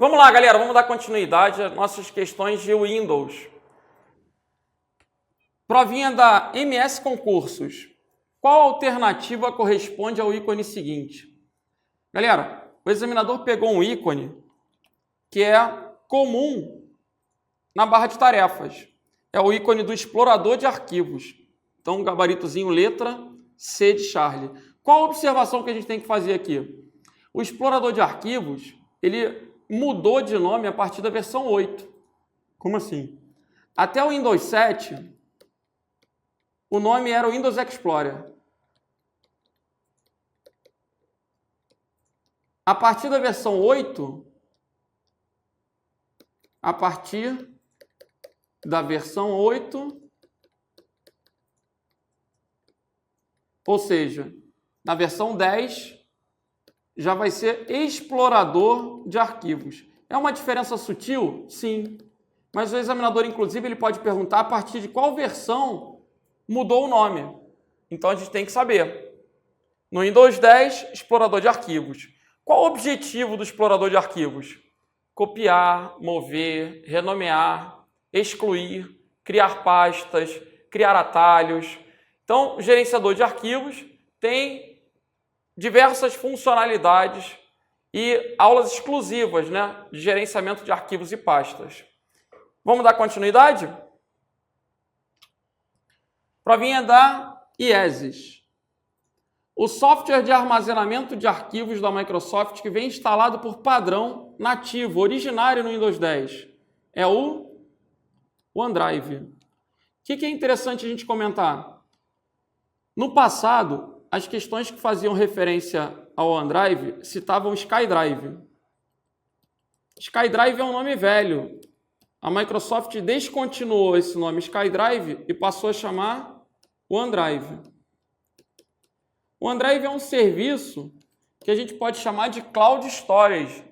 Vamos lá, galera, vamos dar continuidade às nossas questões de Windows. Provinha da MS Concursos. Qual alternativa corresponde ao ícone seguinte? Galera, o examinador pegou um ícone que é comum na barra de tarefas. É o ícone do explorador de arquivos. Então, um gabaritozinho letra C de Charlie. Qual a observação que a gente tem que fazer aqui? O explorador de arquivos, ele mudou de nome a partir da versão 8. Como assim? Até o Windows 7, o nome era o Windows Explorer. A partir da versão 8, ou seja, na versão 10, já vai ser explorador de arquivos. É uma diferença sutil? Sim. Mas o examinador, inclusive, ele pode perguntar a partir de qual versão mudou o nome. Então, a gente tem que saber. No Windows 10, explorador de arquivos. Qual o objetivo do explorador de arquivos? Copiar, mover, renomear, excluir, criar pastas, criar atalhos. Então, o gerenciador de arquivos tem diversas funcionalidades e aulas exclusivas, né, de gerenciamento de arquivos e pastas. Vamos dar continuidade? Provinha da IESES. O software de armazenamento de arquivos da Microsoft que vem instalado por padrão nativo, originário no Windows 10, é o OneDrive. O que é interessante a gente comentar? No passado, as questões que faziam referência ao OneDrive citavam SkyDrive. SkyDrive é um nome velho. A Microsoft descontinuou esse nome SkyDrive e passou a chamar OneDrive. O OneDrive é um serviço que a gente pode chamar de Cloud Storage.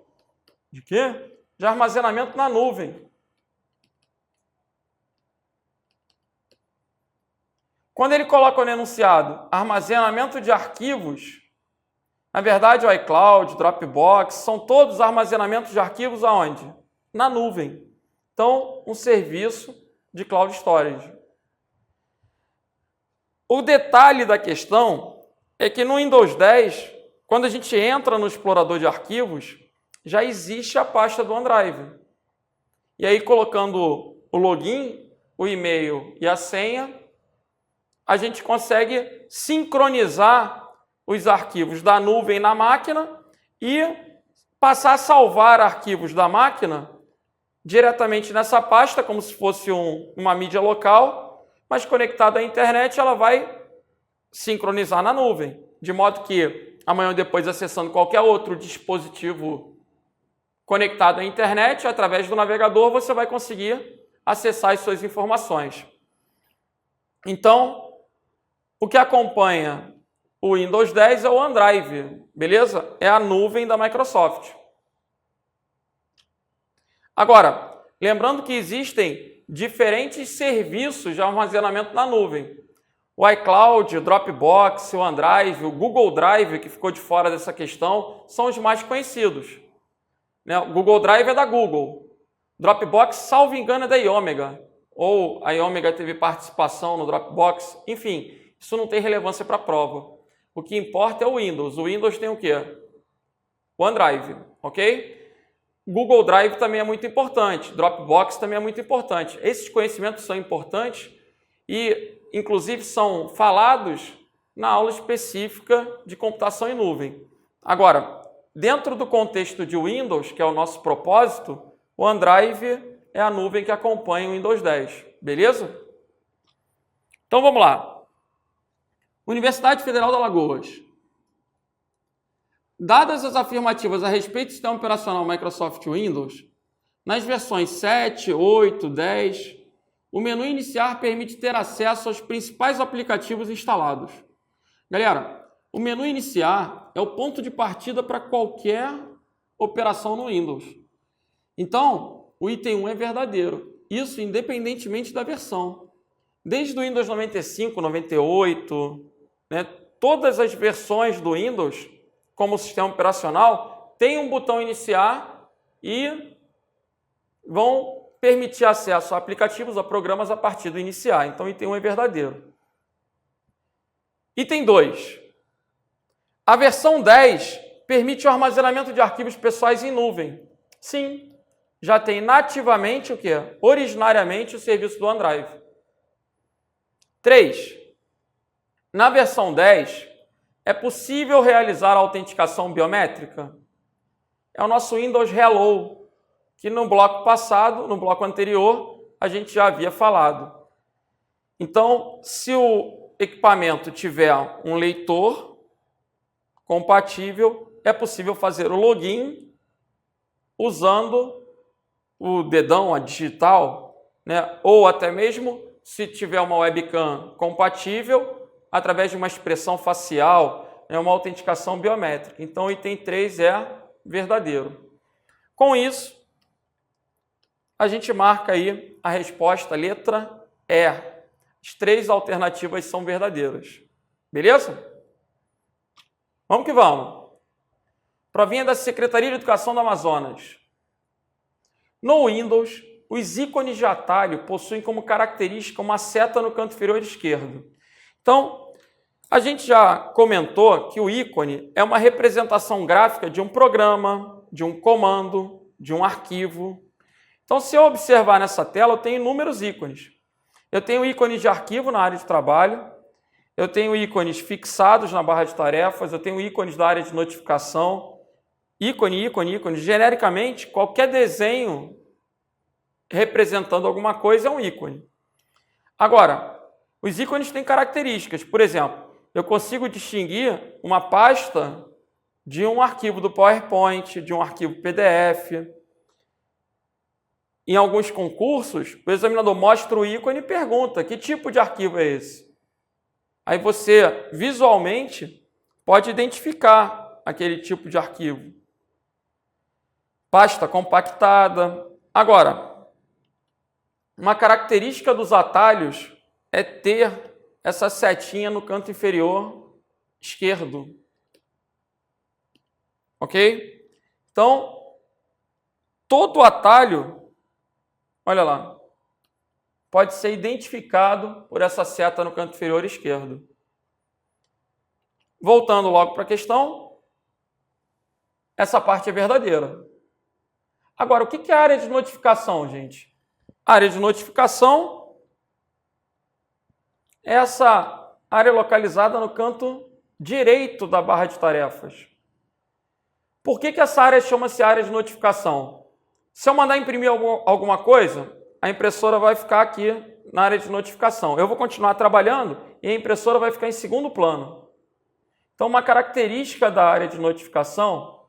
De quê? De armazenamento na nuvem. Quando ele coloca no enunciado armazenamento de arquivos, na verdade o iCloud, Dropbox, são todos armazenamentos de arquivos aonde? Na nuvem. Então, um serviço de Cloud Storage. O detalhe da questão é que no Windows 10, quando a gente entra no explorador de arquivos, já existe a pasta do OneDrive. E aí, colocando o login, o e-mail e a senha, a gente consegue sincronizar os arquivos da nuvem na máquina e passar a salvar arquivos da máquina diretamente nessa pasta, como se fosse uma mídia local, mas conectada à internet, ela vai sincronizar na nuvem, de modo que amanhã ou depois, acessando qualquer outro dispositivo conectado à internet, através do navegador, você vai conseguir acessar as suas informações. Então, o que acompanha o Windows 10 é o OneDrive, beleza? É a nuvem da Microsoft. Agora, lembrando que existem diferentes serviços de armazenamento na nuvem. O iCloud, o Dropbox, o OneDrive, o Google Drive, que ficou de fora dessa questão, são os mais conhecidos. O Google Drive é da Google. Dropbox, salvo engano, é da Iomega. Ou a Iomega teve participação no Dropbox. Enfim, isso não tem relevância para a prova. O que importa é o Windows. O Windows tem o quê? O OneDrive, ok? Google Drive também é muito importante. Dropbox também é muito importante. Esses conhecimentos são importantes e, inclusive, são falados na aula específica de computação em nuvem. Agora, dentro do contexto de Windows, que é o nosso propósito, o OneDrive é a nuvem que acompanha o Windows 10. Beleza? Então, vamos lá. Universidade Federal de Alagoas. Dadas as afirmativas a respeito do sistema operacional Microsoft Windows, nas versões 7, 8, 10, o menu iniciar permite ter acesso aos principais aplicativos instalados. Galera, o menu iniciar é o ponto de partida para qualquer operação no Windows. Então, o item 1 é verdadeiro. Isso independentemente da versão. Desde o Windows 95, 98, todas as versões do Windows, como sistema operacional, tem um botão iniciar e vão permitir acesso a aplicativos, a programas a partir do iniciar. Então, item 1 é verdadeiro. Item 2. A versão 10 permite o armazenamento de arquivos pessoais em nuvem. Sim, já tem nativamente o quê? Originariamente o serviço do OneDrive. 3. Na versão 10, é possível realizar a autenticação biométrica? É o nosso Windows Hello, que no bloco passado, no bloco anterior, a gente já havia falado. Então, se o equipamento tiver um leitor compatível, é possível fazer o login usando o dedão, a digital, né? Ou até mesmo, se tiver uma webcam compatível, através de uma expressão facial, uma autenticação biométrica. Então, o item 3 é verdadeiro. Com isso, a gente marca aí a resposta, letra E. As 3 alternativas são verdadeiras. Beleza? Vamos que vamos. Provinha da Secretaria de Educação do Amazonas. No Windows, os ícones de atalho possuem como característica uma seta no canto inferior esquerdo. Então, a gente já comentou que o ícone é uma representação gráfica de um programa, de um comando, de um arquivo. Então, se eu observar nessa tela, eu tenho inúmeros ícones. Eu tenho ícones de arquivo na área de trabalho, eu tenho ícones fixados na barra de tarefas, eu tenho ícones da área de notificação, ícone, ícone, ícone. Genericamente, qualquer desenho representando alguma coisa é um ícone. Agora, os ícones têm características. Por exemplo, eu consigo distinguir uma pasta de um arquivo do PowerPoint, de um arquivo PDF. Em alguns concursos, o examinador mostra o ícone e pergunta: que tipo de arquivo é esse? Aí você, visualmente, pode identificar aquele tipo de arquivo. Pasta compactada. Agora, uma característica dos atalhos é ter essa setinha no canto inferior esquerdo. Ok? Então, todo atalho, olha lá, pode ser identificado por essa seta no canto inferior esquerdo. Voltando logo para a questão, essa parte é verdadeira. Agora, o que é a área de notificação, gente? A área de notificação é essa área localizada no canto direito da barra de tarefas. Por que essa área chama-se área de notificação? Se eu mandar imprimir alguma coisa, a impressora vai ficar aqui na área de notificação. Eu vou continuar trabalhando e a impressora vai ficar em segundo plano. Então, uma característica da área de notificação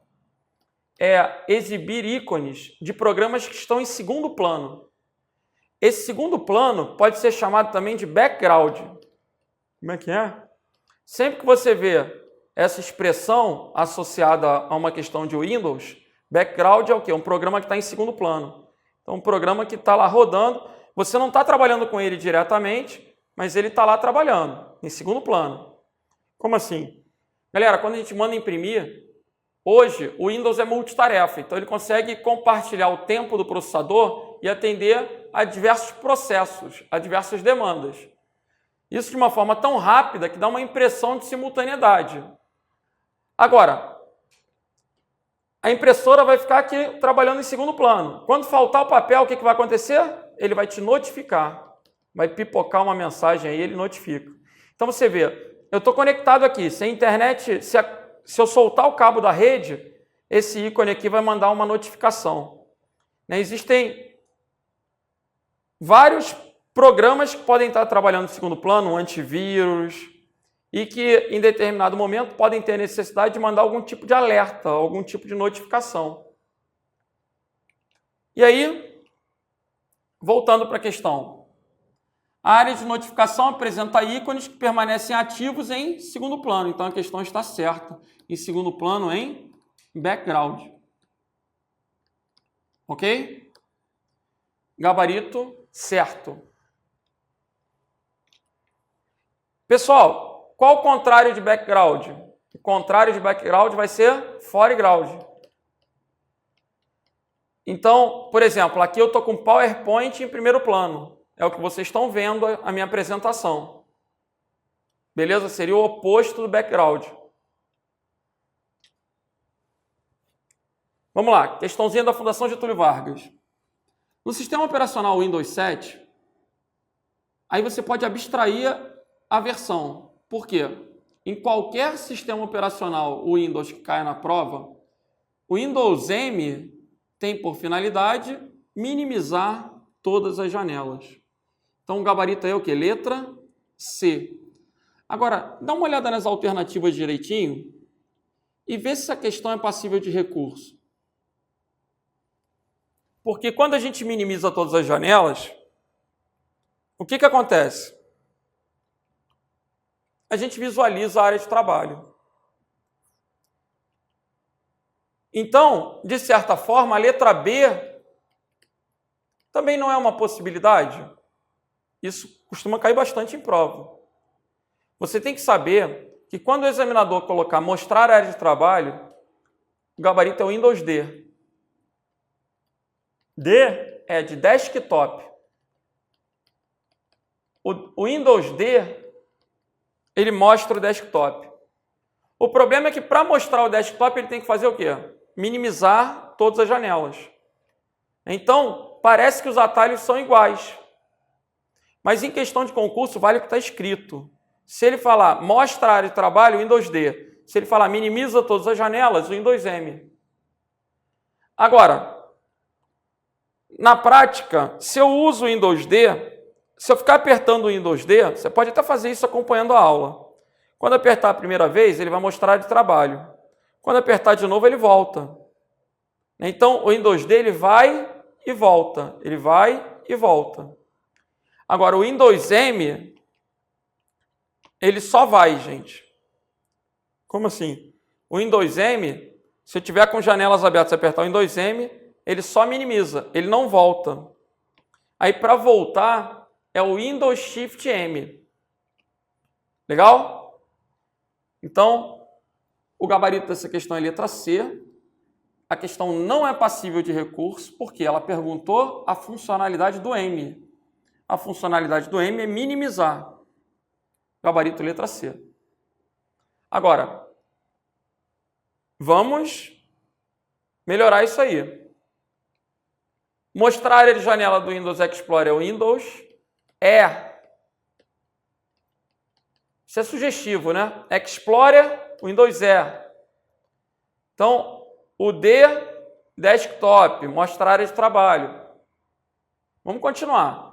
é exibir ícones de programas que estão em segundo plano. Esse segundo plano pode ser chamado também de background. Como é que é? Sempre que você vê essa expressão associada a uma questão de Windows, background é o quê? Um programa que está em segundo plano. Então, um programa que está lá rodando, você não está trabalhando com ele diretamente, mas ele está lá trabalhando, em segundo plano. Como assim? Galera, quando a gente manda imprimir, hoje o Windows é multitarefa, então ele consegue compartilhar o tempo do processador e atender a diversos processos, a diversas demandas. Isso de uma forma tão rápida que dá uma impressão de simultaneidade. Agora, a impressora vai ficar aqui trabalhando em segundo plano. Quando faltar o papel, o que vai acontecer? Ele vai te notificar. Vai pipocar uma mensagem aí, ele notifica. Então você vê, eu estou conectado aqui. Se a internet, se eu soltar o cabo da rede, esse ícone aqui vai mandar uma notificação. Existem vários programas que podem estar trabalhando em segundo plano, um antivírus, e que em determinado momento podem ter necessidade de mandar algum tipo de alerta, algum tipo de notificação. E aí, voltando para a questão. A área de notificação apresenta ícones que permanecem ativos em segundo plano. Então, a questão está certa. Em segundo plano, em background. Ok? Gabarito certo. Pessoal, qual o contrário de background? O contrário de background vai ser foreground. Então, por exemplo, aqui eu estou com PowerPoint em primeiro plano. É o que vocês estão vendo a minha apresentação. Beleza? Seria o oposto do background. Vamos lá, questãozinha da Fundação Getúlio Vargas. No sistema operacional Windows 7, aí você pode abstrair a versão. Por quê? Em qualquer sistema operacional Windows que caia na prova, o Windows M tem por finalidade minimizar todas as janelas. Então o gabarito aí é o quê? Letra C. Agora, dá uma olhada nas alternativas direitinho e vê se essa questão é passível de recurso. Porque quando a gente minimiza todas as janelas, o que acontece? A gente visualiza a área de trabalho. Então, de certa forma, a letra B também não é uma possibilidade. Isso costuma cair bastante em prova. Você tem que saber que quando o examinador colocar mostrar a área de trabalho, o gabarito é o Windows D. D é de desktop. O Windows D, ele mostra o desktop. O problema é que para mostrar o desktop ele tem que fazer o quê? Minimizar todas as janelas. Então, parece que os atalhos são iguais. Mas em questão de concurso, vale o que está escrito. Se ele falar mostra a área de trabalho, o Windows D. Se ele falar minimiza todas as janelas, o Windows M. Agora, na prática, se eu uso o Windows D, se eu ficar apertando o Windows D, você pode até fazer isso acompanhando a aula. Quando apertar a primeira vez, ele vai mostrar a área de trabalho. Quando apertar de novo, ele volta. Então, o Windows D ele vai e volta. Ele vai e volta. Agora, o Windows M, ele só vai, gente. Como assim? O Windows M, se eu tiver com janelas abertas e apertar o Windows M, ele só minimiza, ele não volta. Aí, para voltar, é o Windows Shift M. Legal? Então, o gabarito dessa questão é letra C. A questão não é passível de recurso, porque ela perguntou a funcionalidade do M. A funcionalidade do M é minimizar. Gabarito letra C. Agora, vamos melhorar isso aí. Mostrar a área de janela do Windows Explorer é o Windows E. Isso é sugestivo, né? Explorer, Windows E. Então, o D, desktop, mostrar a área de trabalho. Vamos continuar.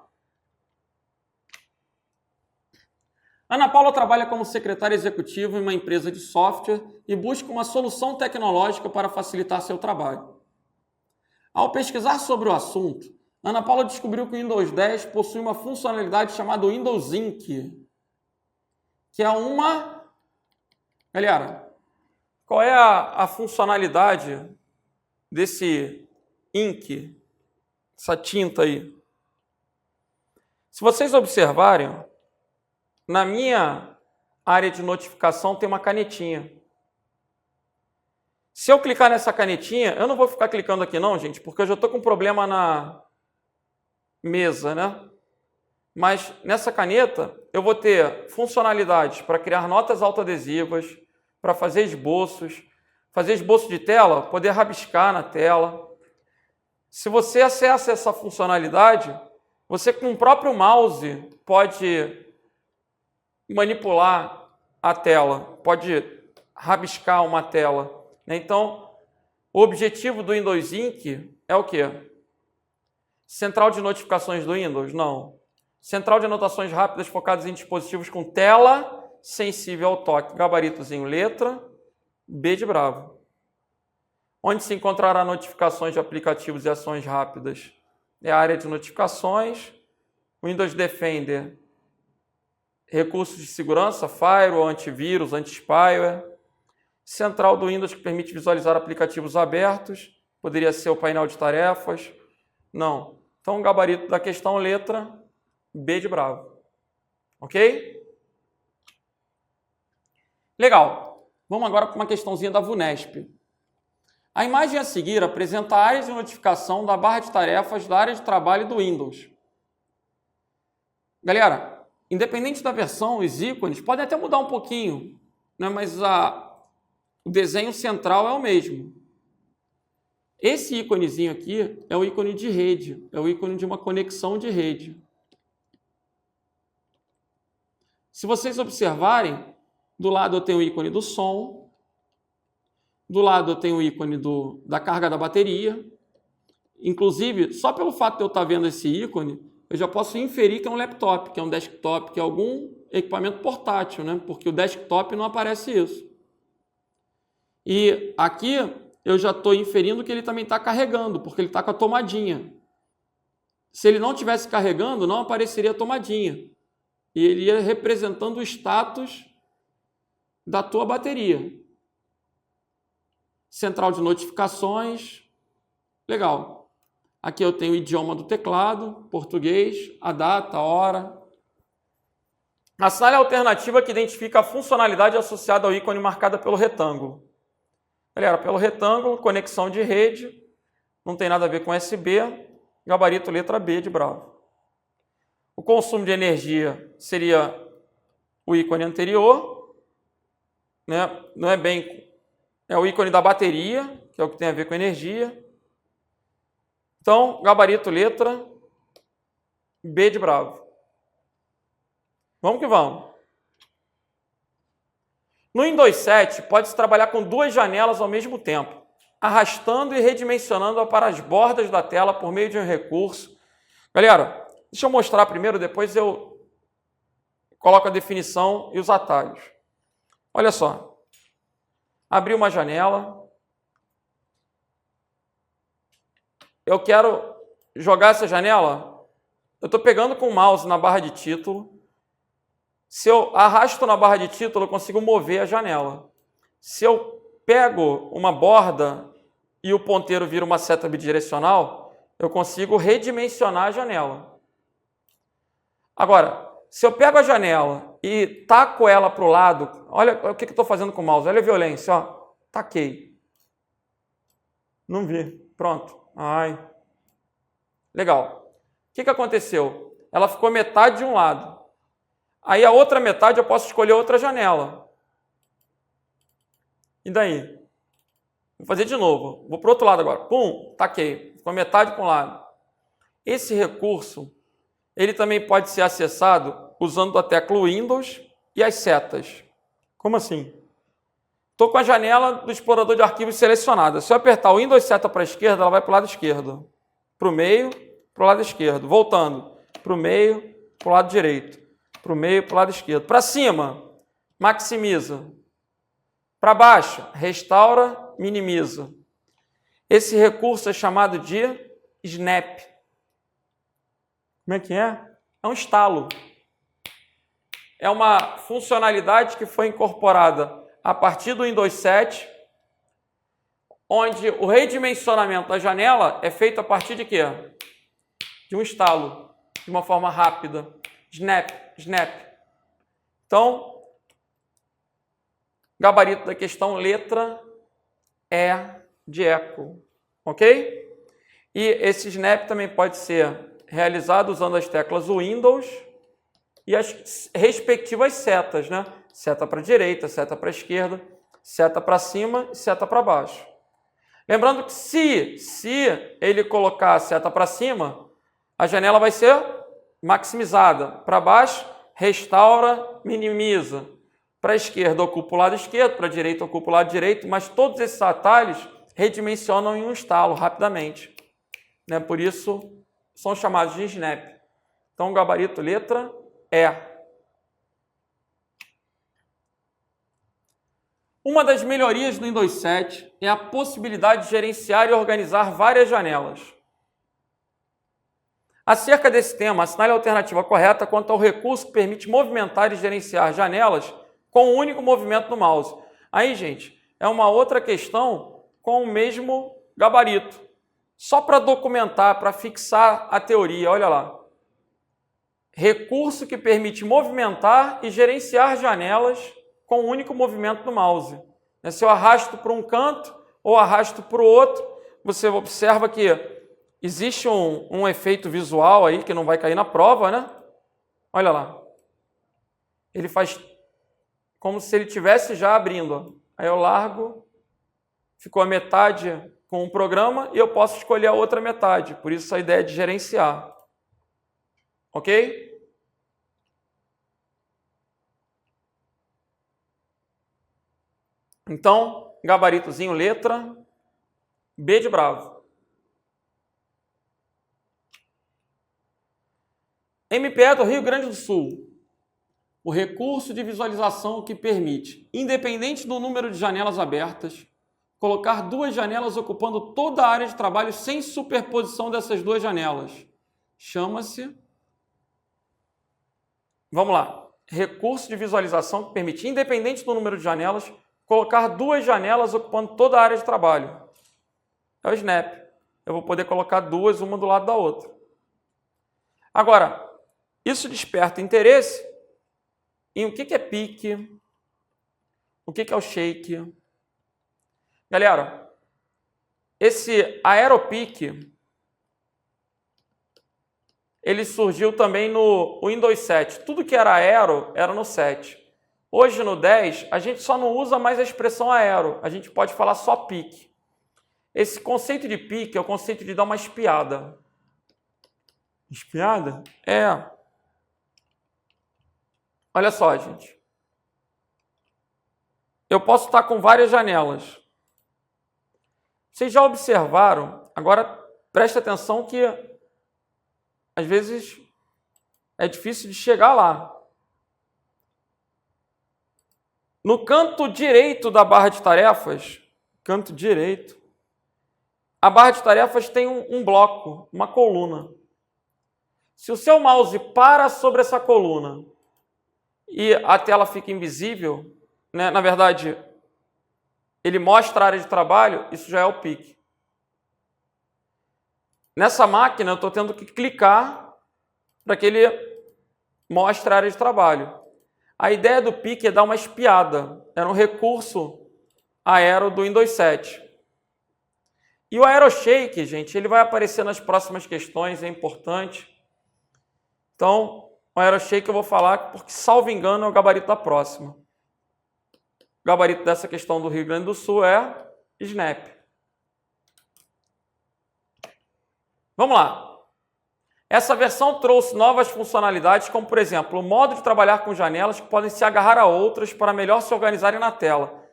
Ana Paula trabalha como secretária executiva em uma empresa de software e busca uma solução tecnológica para facilitar seu trabalho. Ao pesquisar sobre o assunto, Ana Paula descobriu que o Windows 10 possui uma funcionalidade chamada Windows Ink, que é uma... Galera, qual é a funcionalidade desse Ink, essa tinta aí? Se vocês observarem, na minha área de notificação tem uma canetinha. Se eu clicar nessa canetinha, eu não vou ficar clicando aqui não, gente, porque eu já estou com problema na mesa, né? Mas nessa caneta eu vou ter funcionalidades para criar notas autoadesivas, para fazer esboço de tela, poder rabiscar na tela. Se você acessa essa funcionalidade, você com o próprio mouse pode manipular a tela, pode rabiscar uma tela. Então, o objetivo do Windows Ink é o quê? Central de notificações do Windows? Não. Central de anotações rápidas focadas em dispositivos com tela sensível ao toque. Gabaritozinho letra B de bravo. Onde se encontrará notificações de aplicativos e ações rápidas? É a área de notificações. Windows Defender. Recursos de segurança, firewall, antivírus, anti-spyware. Central do Windows que permite visualizar aplicativos abertos. Poderia ser o painel de tarefas. Não. Então, o gabarito da questão, letra B de bravo. Ok? Legal. Vamos agora para uma questãozinha da VUNESP. A imagem a seguir apresenta áreas de notificação da barra de tarefas da área de trabalho do Windows. Galera, independente da versão, os ícones podem até mudar um pouquinho, né? Mas o desenho central é o mesmo. Esse íconezinho aqui é o ícone de rede, é o ícone de uma conexão de rede. Se vocês observarem, do lado eu tenho o ícone do som, do lado eu tenho o ícone da carga da bateria. Inclusive, só pelo fato de eu estar vendo esse ícone, eu já posso inferir que é um laptop, que é um desktop, que é algum equipamento portátil, né? Porque o desktop não aparece isso. E aqui eu já estou inferindo que ele também está carregando, porque ele está com a tomadinha. Se ele não estivesse carregando, não apareceria a tomadinha. E ele ia representando o status da tua bateria. Central de notificações. Legal. Aqui eu tenho o idioma do teclado, português, a data, a hora. Assinale a alternativa que identifica a funcionalidade associada ao ícone marcada pelo retângulo. Galera, pelo retângulo, conexão de rede, não tem nada a ver com USB, gabarito letra B de Bravo. O consumo de energia seria o ícone anterior, né? Não é bem... É o ícone da bateria, que é o que tem a ver com energia. Então, gabarito letra B de Bravo. Vamos que vamos. No Windows 7, pode-se trabalhar com duas janelas ao mesmo tempo, arrastando e redimensionando-a para as bordas da tela por meio de um recurso. Galera, deixa eu mostrar primeiro, depois eu coloco a definição e os atalhos. Olha só. Abri uma janela. Eu quero jogar essa janela. Eu estou pegando com o mouse na barra de título. Se eu arrasto na barra de título, eu consigo mover a janela. Se eu pego uma borda e o ponteiro vira uma seta bidirecional, eu consigo redimensionar a janela. Agora, se eu pego a janela e taco ela para o lado, olha o que eu estou fazendo com o mouse, olha a violência, ó, taquei. Não vi, pronto. Ai. Legal. O que aconteceu? Ela ficou metade de um lado. Aí a outra metade eu posso escolher outra janela. E daí? Vou fazer de novo. Vou para o outro lado agora. Pum, taquei. Ficou metade para um lado. Esse recurso, ele também pode ser acessado usando a tecla Windows e as setas. Como assim? Estou com a janela do explorador de arquivos selecionada. Se eu apertar o Windows seta para a esquerda, ela vai para o lado esquerdo. Para o meio, para o lado esquerdo. Voltando. Para o meio, para o lado direito. Para o meio, para o lado esquerdo. Para cima, maximiza. Para baixo, restaura, minimiza. Esse recurso é chamado de snap. Como é que é? É um estalo. É uma funcionalidade que foi incorporada a partir do Windows 7, onde o redimensionamento da janela é feito a partir de quê? De um estalo, de uma forma rápida. Snap, snap. Então, gabarito da questão, letra E de eco, ok? E esse snap também pode ser realizado usando as teclas Windows e as respectivas setas, né? Seta para a direita, seta para a esquerda, seta para cima e seta para baixo. Lembrando que se ele colocar a seta para cima, a janela vai ser maximizada. Para baixo, restaura, minimiza. Para a esquerda, ocupa o lado esquerdo, para a direita, ocupa o lado direito, mas todos esses atalhos redimensionam em um estalo rapidamente. Né? Por isso, são chamados de snap. Então, gabarito letra E. Uma das melhorias do Windows 7 é a possibilidade de gerenciar e organizar várias janelas. Acerca desse tema, assinale a alternativa correta quanto ao recurso que permite movimentar e gerenciar janelas com um único movimento do mouse. Aí, gente, é uma outra questão com o mesmo gabarito. Só para documentar, para fixar a teoria, olha lá. Recurso que permite movimentar e gerenciar janelas com um único movimento do mouse. Se eu arrasto para um canto, ou arrasto para o outro, você observa que existe um efeito visual aí que não vai cair na prova, né? Olha lá. Ele faz como se ele estivesse já abrindo. Ó. Aí eu largo, ficou a metade com um programa e eu posso escolher a outra metade. Por isso a ideia de gerenciar. Ok? Então, gabaritozinho, letra B de bravo. MPE do Rio Grande do Sul. O recurso de visualização que permite, independente do número de janelas abertas, colocar duas janelas ocupando toda a área de trabalho sem superposição dessas duas janelas. Chama-se... Vamos lá. Recurso de visualização que permite, independente do número de janelas, colocar duas janelas ocupando toda a área de trabalho. É o Snap. Eu vou poder colocar duas, uma do lado da outra. Agora, isso desperta interesse em o que é pique, o que é o shake. Galera, esse aeropique, ele surgiu também no Windows 7. Tudo que era aero era no 7. Hoje no 10, a gente só não usa mais a expressão aero, a gente pode falar só pique. Esse conceito de pique é o conceito de dar uma espiada. Espiada? É. Olha só, gente. Eu posso estar com várias janelas. Vocês já observaram? Agora, preste atenção que às vezes é difícil de chegar lá. No canto direito da barra de tarefas, canto direito, a barra de tarefas tem um bloco, uma coluna. Se o seu mouse para sobre essa coluna e a tela fica invisível, né? Na verdade, ele mostra a área de trabalho, isso já é o pique. Nessa máquina, eu estou tendo que clicar para que ele mostre a área de trabalho. A ideia do pique é dar uma espiada. Era um recurso aero do Windows 7. E o AeroShake, gente, ele vai aparecer nas próximas questões, é importante. Então, o AeroShake eu vou falar porque, salvo engano, é o gabarito da próxima. O gabarito dessa questão do Rio Grande do Sul é Snap. Vamos lá. Essa versão trouxe novas funcionalidades, como, por exemplo, o modo de trabalhar com janelas que podem se agarrar a outras para melhor se organizarem na tela.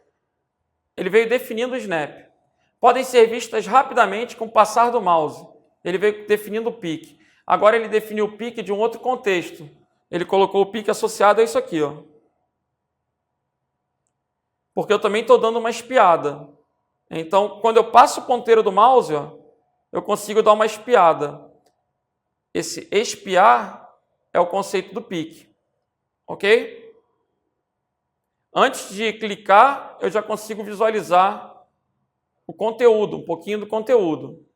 Ele veio definindo o Snap. Podem ser vistas rapidamente com o passar do mouse. Ele veio definindo o pique. Agora ele definiu o pique de um outro contexto. Ele colocou o pique associado a isso aqui, ó. Porque eu também estou dando uma espiada. Então, quando eu passo o ponteiro do mouse, ó, eu consigo dar uma espiada. Esse espiar é o conceito do pique. Ok? Antes de clicar, eu já consigo visualizar o conteúdo, um pouquinho do conteúdo.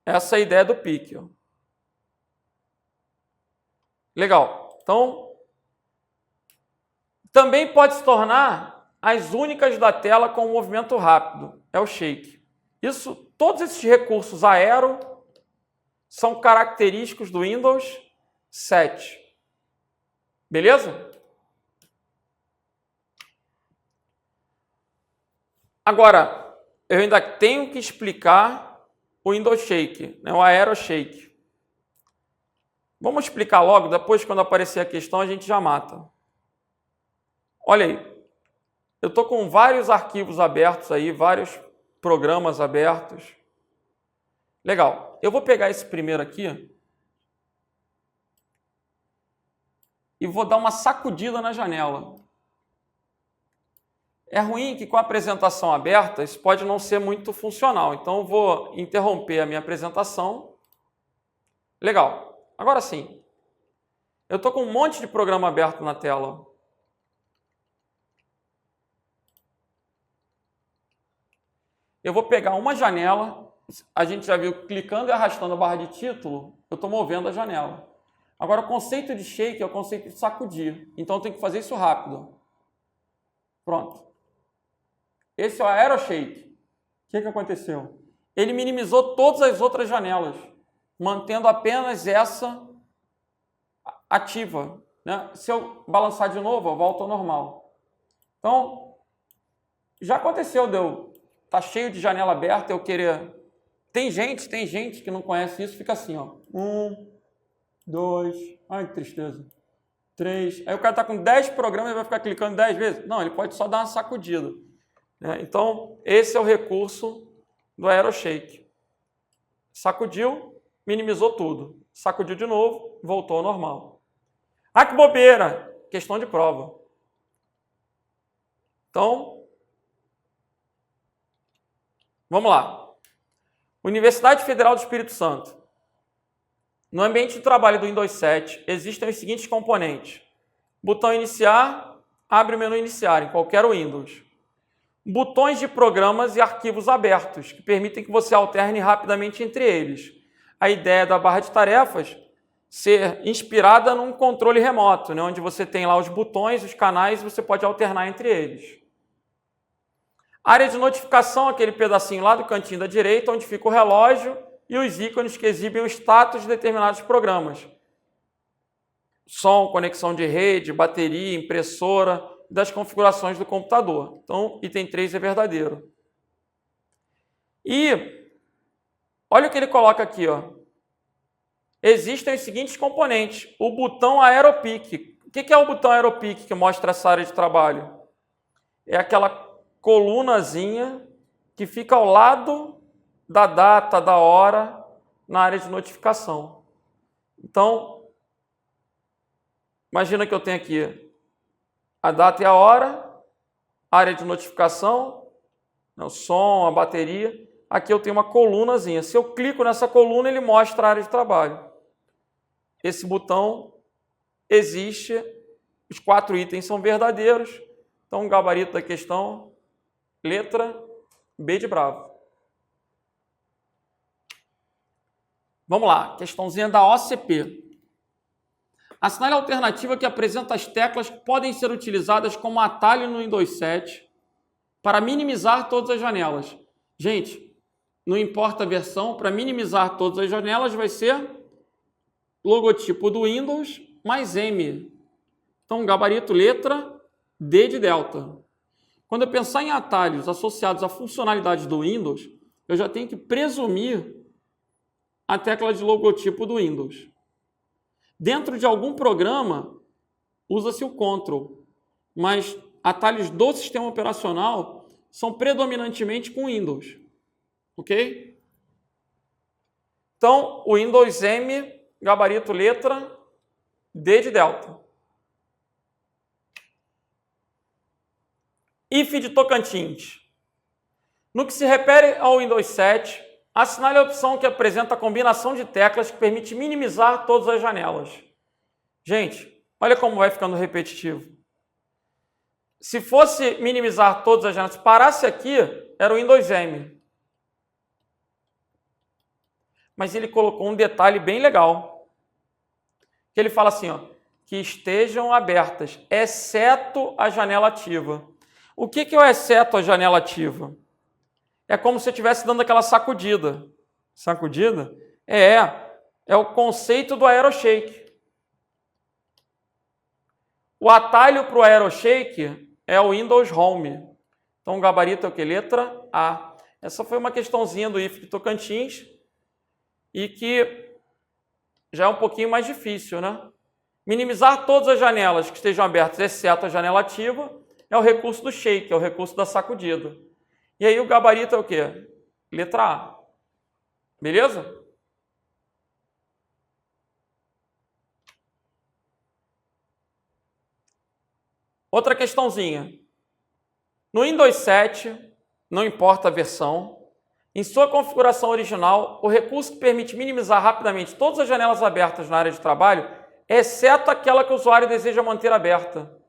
Essa é a ideia do pique. Ó. Legal. Então, também pode se tornar as únicas da tela com um movimento rápido. É o shake. Todos esses recursos aero são característicos do Windows 7. Beleza? Agora, eu ainda tenho que explicar o Windows Shake, né, o AeroShake. Vamos explicar logo, depois quando aparecer a questão a gente já mata. Olha aí, eu estou com vários arquivos abertos aí, vários programas abertos. Legal, eu vou pegar esse primeiro aqui e vou dar uma sacudida na janela. É ruim que com a apresentação aberta isso pode não ser muito funcional, então eu vou interromper a minha apresentação. Legal, agora sim, eu estou com um monte de programa aberto na tela. Eu vou pegar uma janela, a gente já viu que clicando e arrastando a barra de título, eu estou movendo a janela. Agora, o conceito de shake é o conceito de sacudir, então eu tenho que fazer isso rápido. Pronto. Esse é o AeroShake. que aconteceu? Ele minimizou todas as outras janelas, mantendo apenas essa ativa, né? Se eu balançar de novo, eu volto ao normal. Então, já aconteceu, tá cheio de janela aberta, eu querer... Tem gente que não conhece isso, fica assim, ó. 1, 2, ai que tristeza. 3, aí o cara tá com 10 programas e vai ficar clicando 10 vezes? Não, ele pode só dar uma sacudida, né? Então, esse é o recurso do AeroShake. Sacudiu, minimizou tudo. Sacudiu de novo, voltou ao normal. Ah, que bobeira! Questão de prova. Então, vamos lá. Universidade Federal do Espírito Santo. No ambiente de trabalho do Windows 7, existem os seguintes componentes. Botão iniciar, abre o menu iniciar em qualquer Windows. Botões de programas e arquivos abertos, que permitem que você alterne rapidamente entre eles. A ideia da barra de tarefas ser inspirada num controle remoto, né, onde você tem lá os botões, os canais, e você pode alternar entre eles. Área de notificação, aquele pedacinho lá do cantinho da direita, onde fica o relógio e os ícones que exibem o status de determinados programas. Som, conexão de rede, bateria, impressora, das configurações do computador. Então, item 3 é verdadeiro. E olha o que ele coloca aqui, ó. Existem os seguintes componentes. O botão AeroPeak. O que é o botão AeroPeak que mostra essa área de trabalho? É aquela colunazinha que fica ao lado da data, da hora, na área de notificação. Então, imagina que eu tenho aqui a data e a hora, área de notificação, o som, a bateria. Aqui eu tenho uma colunazinha. Se eu clico nessa coluna, ele mostra a área de trabalho. Esse botão existe, os 4 itens são verdadeiros. Então, o gabarito da questão, letra B de bravo. Vamos lá, questãozinha da OCP. Assinale a alternativa que apresenta as teclas que podem ser utilizadas como atalho no Windows 7 para minimizar todas as janelas. Gente, não importa a versão, para minimizar todas as janelas vai ser logotipo do Windows mais M. Então, gabarito letra D de delta. Quando eu pensar em atalhos associados a funcionalidades do Windows, eu já tenho que presumir a tecla de logotipo do Windows. Dentro de algum programa, usa-se o Ctrl, mas atalhos do sistema operacional são predominantemente com Windows. Ok? Então, o Windows M, gabarito letra D de delta. IF de Tocantins. No que se refere ao Windows 7, assinale a opção que apresenta a combinação de teclas que permite minimizar todas as janelas. Gente, olha como vai ficando repetitivo. Se fosse minimizar todas as janelas, parasse aqui, era o Windows M. Mas ele colocou um detalhe bem legal. Que ele fala assim, ó, que estejam abertas, exceto a janela ativa. O que é o exceto a janela ativa? É como se eu estivesse dando aquela sacudida. Sacudida? É o conceito do AeroShake. O atalho para o AeroShake é o Windows Home. Então, o gabarito é o que? Letra A. Essa foi uma questãozinha do IF de Tocantins e que já é um pouquinho mais difícil, né? Minimizar todas as janelas que estejam abertas, exceto a janela ativa, é o recurso do shake, é o recurso da sacudida. E aí o gabarito é o quê? Letra A. Beleza? Outra questãozinha. No Windows 7, não importa a versão, em sua configuração original, o recurso que permite minimizar rapidamente todas as janelas abertas na área de trabalho, exceto aquela que o usuário deseja manter aberta,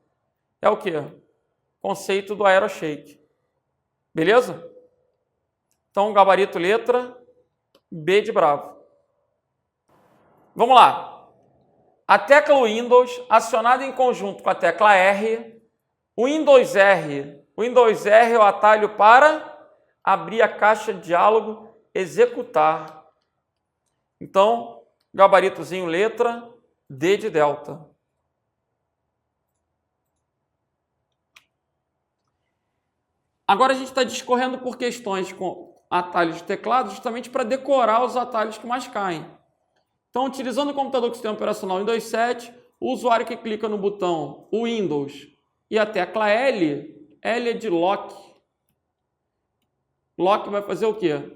é o quê? Conceito do AeroShake. Beleza? Então, gabarito letra B de bravo. Vamos lá. A tecla Windows, acionada em conjunto com a tecla R, o Windows R é o atalho para abrir a caixa de diálogo, executar. Então, gabaritozinho, letra D de delta. Agora a gente está discorrendo por questões com atalhos de teclado justamente para decorar os atalhos que mais caem. Então, utilizando o computador com sistema operacional Windows 7, o usuário que clica no botão Windows e a tecla L, L é de lock. Lock vai fazer o quê?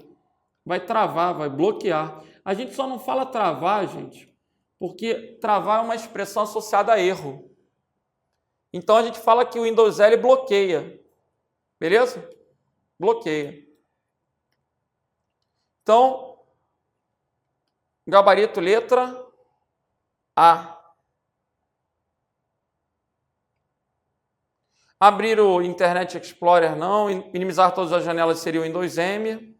Vai travar, vai bloquear. A gente só não fala travar, gente, porque travar é uma expressão associada a erro. Então, a gente fala que o Windows L bloqueia. Beleza? Bloqueia. Então, gabarito letra A. Abrir o Internet Explorer não, minimizar todas as janelas seria o Windows M.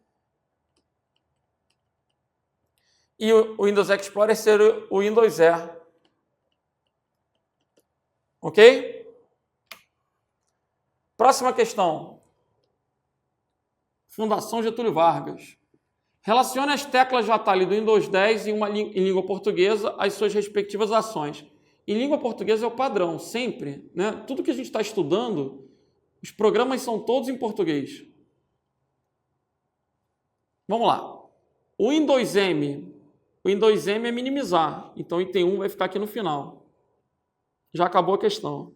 E o Windows Explorer seria o Windows E. Ok? Próxima questão. Fundação Getúlio Vargas. Relacione as teclas de atalho do Windows 10 em língua portuguesa às suas respectivas ações. Em língua portuguesa é o padrão, sempre, né? Tudo que a gente está estudando, os programas são todos em português. Vamos lá. O Windows M é minimizar, então o item 1 vai ficar aqui no final. Já acabou a questão.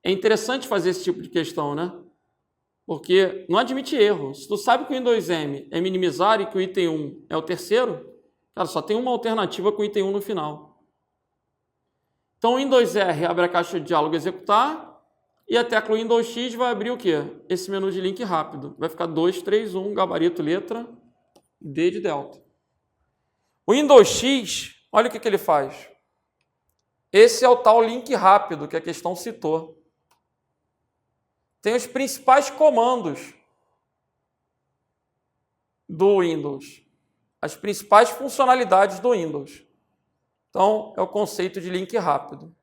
É interessante fazer esse tipo de questão, né? Porque não admite erro. Se tu sabe que o Windows M é minimizar e que o item 1 é o terceiro, cara, só tem uma alternativa com o item 1 no final. Então, o Windows R abre a caixa de diálogo executar e a tecla Windows X vai abrir o quê? Esse menu de link rápido. Vai ficar 2, 3, 1, gabarito, letra D de delta. O Windows X, olha o que ele faz. Esse é o tal link rápido que a questão citou. Tem os principais comandos do Windows, as principais funcionalidades do Windows. Então, é o conceito de link rápido.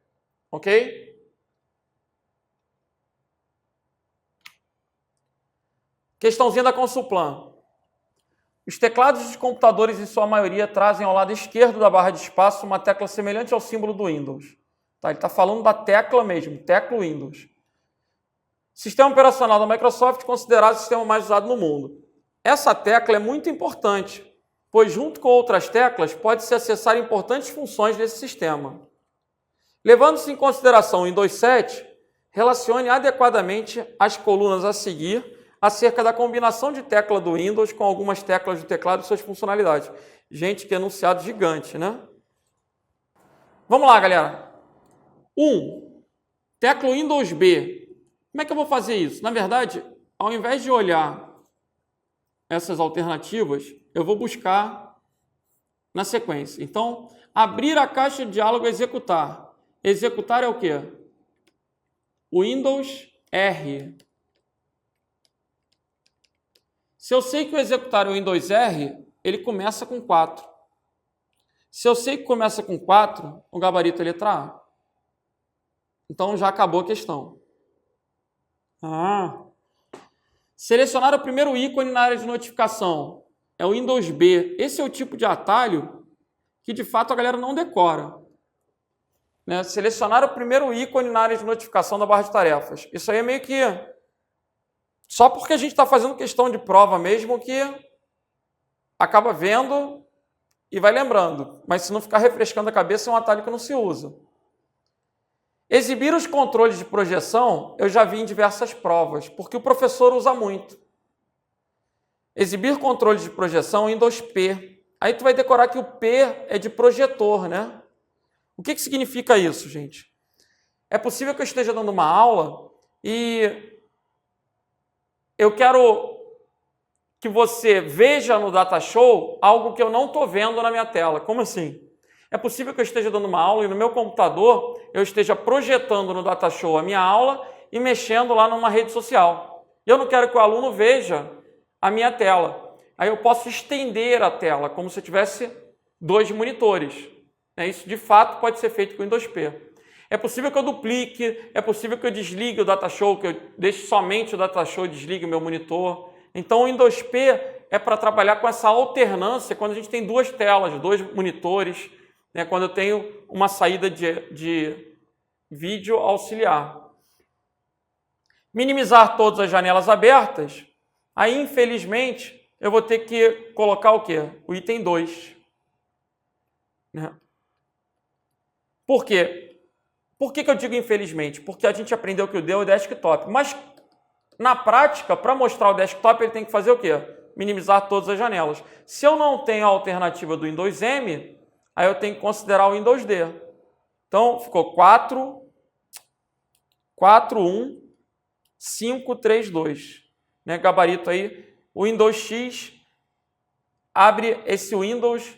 Ok? Questãozinha da Consulplan. Os teclados dos computadores, em sua maioria, trazem ao lado esquerdo da barra de espaço uma tecla semelhante ao símbolo do Windows. Tá? Ele está falando da tecla mesmo, tecla Windows. Sistema operacional da Microsoft considerado o sistema mais usado no mundo. Essa tecla é muito importante, pois junto com outras teclas pode-se acessar importantes funções desse sistema. Levando-se em consideração o Windows 7, relacione adequadamente as colunas a seguir acerca da combinação de tecla do Windows com algumas teclas do teclado e suas funcionalidades. Gente, que enunciado gigante, né? Vamos lá, galera. 1. Tecla Windows B. Como é que eu vou fazer isso? Na verdade, ao invés de olhar essas alternativas, eu vou buscar na sequência. Então, abrir a caixa de diálogo e executar. Executar é o quê? Windows R. Se eu sei que o executar é o Windows R, ele começa com 4. Se eu sei que começa com 4, o gabarito é letra A. Então, já acabou a questão. Selecionar o primeiro ícone na área de notificação. É o Windows B. Esse é o tipo de atalho que, de fato, a galera não decora. Né? Selecionar o primeiro ícone na área de notificação da barra de tarefas. Isso aí é meio que só porque a gente está fazendo questão de prova mesmo que acaba vendo e vai lembrando. Mas se não ficar refrescando a cabeça, é um atalho que não se usa. Exibir os controles de projeção, eu já vi em diversas provas, porque o professor usa muito. Exibir controles de projeção, Windows P. Aí tu vai decorar que o P é de projetor, né? O que significa isso, gente? É possível que eu esteja dando uma aula e eu quero que você veja no DataShow algo que eu não estou vendo na minha tela. Como assim? É possível que eu esteja dando uma aula e no meu computador eu esteja projetando no DataShow a minha aula e mexendo lá numa rede social. E eu não quero que o aluno veja a minha tela. Aí eu posso estender a tela, como se eu tivesse 2 monitores. Isso, de fato, pode ser feito com Windows P. É possível que eu duplique, é possível que eu desligue o Datashow, que eu deixe somente o Datashow e desligue o meu monitor. Então o Windows P é para trabalhar com essa alternância quando a gente tem duas telas, dois monitores, né, quando eu tenho uma saída de vídeo auxiliar. Minimizar todas as janelas abertas, aí infelizmente eu vou ter que colocar o quê? O item 2. Né? Por quê? Por que eu digo infelizmente? Porque a gente aprendeu que o D é o desktop. Mas, na prática, para mostrar o desktop, ele tem que fazer o quê? Minimizar todas as janelas. Se eu não tenho a alternativa do Windows M, aí eu tenho que considerar o Windows D. Então, ficou 4, 1, 5, 3, 2. Né? Gabarito aí. O Windows X abre esse Windows,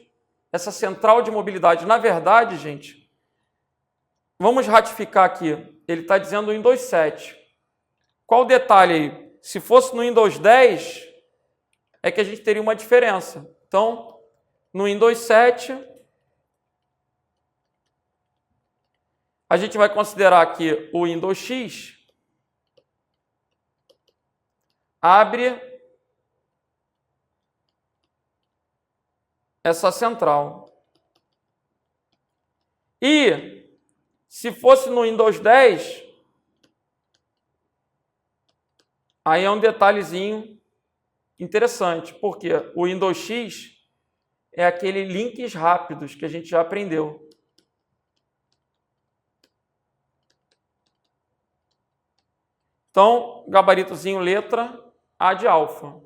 essa central de mobilidade. Na verdade, gente, vamos ratificar aqui. Ele está dizendo Windows 7. Qual o detalhe aí? Se fosse no Windows 10, é que a gente teria uma diferença. Então, no Windows 7, a gente vai considerar aqui o Windows X abre essa central. E se fosse no Windows 10, aí é um detalhezinho interessante, porque o Windows X é aquele links rápidos que a gente já aprendeu. Então, gabaritozinho letra A de alfa.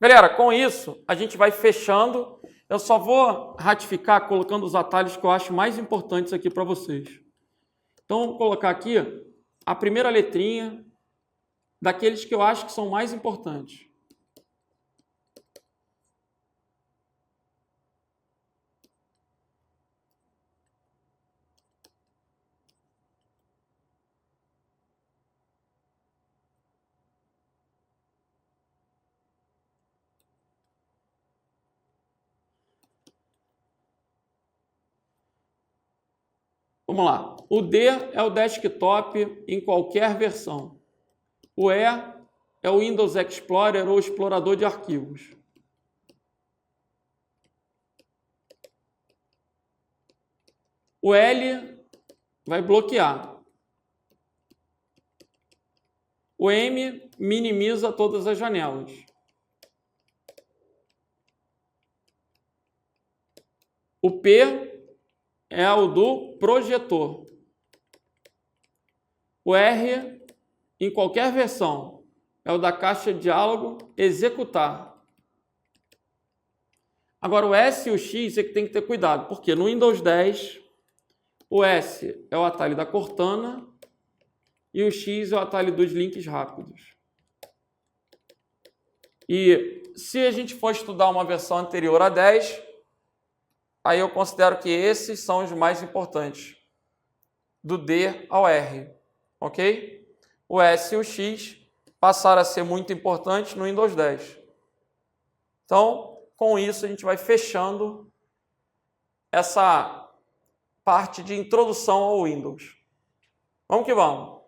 Galera, com isso, a gente vai fechando. Eu só vou ratificar colocando os atalhos que eu acho mais importantes aqui para vocês. Então, vou colocar aqui a primeira letrinha daqueles que eu acho que são mais importantes. Vamos lá. O D é o desktop em qualquer versão. O E é o Windows Explorer ou explorador de arquivos. O L vai bloquear. O M minimiza todas as janelas. O P é o do projetor. O R, em qualquer versão, é o da caixa de diálogo executar. Agora, o S e o X é que tem que ter cuidado, porque no Windows 10, o S é o atalho da Cortana e o X é o atalho dos links rápidos. E se a gente for estudar uma versão anterior a 10, aí eu considero que esses são os mais importantes, do D ao R, ok? O S e o X passaram a ser muito importantes no Windows 10. Então, com isso, a gente vai fechando essa parte de introdução ao Windows. Vamos que vamos!